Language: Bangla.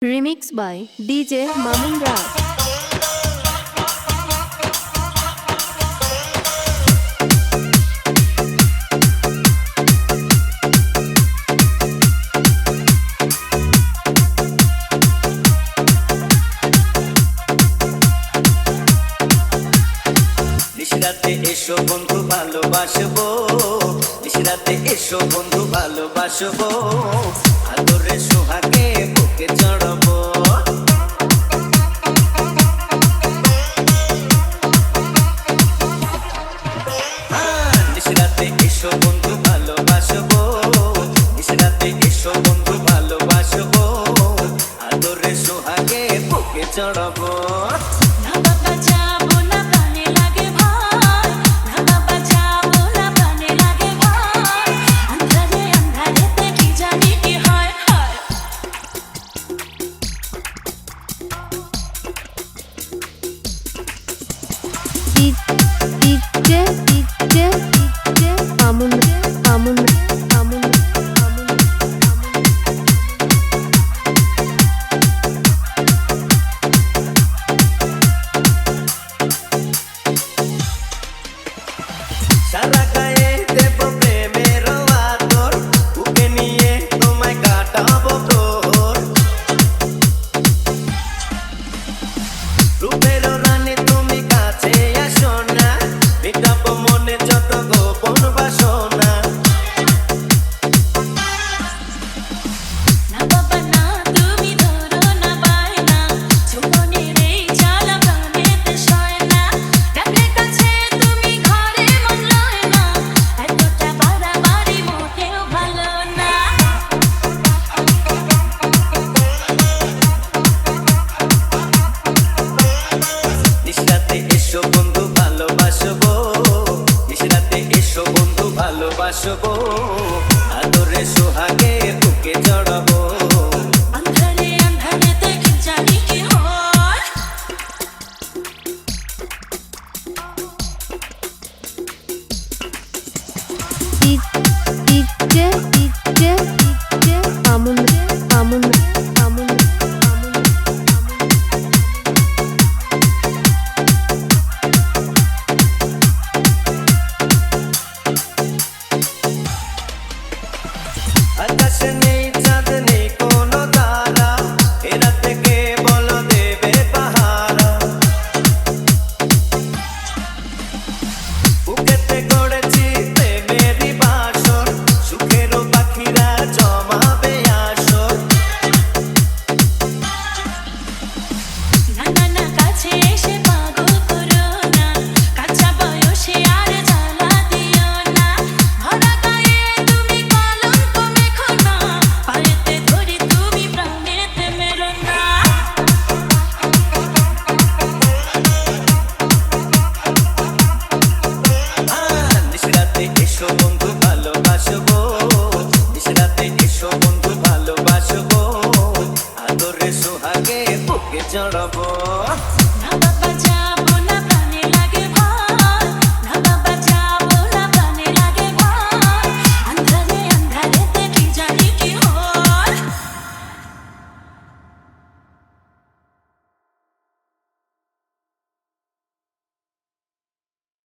Remix by DJ Mamun Raj. নিশরাতে এসো বন্ধু ভালোবাসবো, নিশরাতে এসো বন্ধু ভালোবাসবো, আদরে সোহাগে বুকে চড়বো। নিশরাতে এসো বন্ধু ভালোবাসবো, নিশরাতে এসো বন্ধু ভালোবাসবো, আদরে সোহাগে বুকে চড়বো। সারা গায়ে দেব প্রেমের আদর, বুকে নিয়ে তোমায় কাটাবো প্রহর। রূপের রানী তুমি কাছে আসো না, মেটাবো মনে যত গোপন বাসনা। ভালোবাসবো, আদরে সোহাগে বুকে চড়বো। আন্ধারে আন্ধারেতে কি জানি কি হয়, আকাশে নেই চাঁদ নেই কোনো তারা, এরা থেকে বলো দেবে পাহারা। বুকেতে গড়েছি প্রেমেরই বাসর, সুখেরও পাখিরা জমাবে আসর। না না না কাছে এসে পাগল করো না, কাঁচা বয়সে আর জ্বালা দিও না। ভরা গায়ে তুমি কলঙ্ক মেখো না, পায়েতে ধরি তুমি প্রাণেতে মেরো না। নিশরাতে এসো বন্ধু ভালোবাসবো, নিশরাতে এসো বন্ধু ভালোবাসবো, আদরে সোহাগে বুকে চড়বো।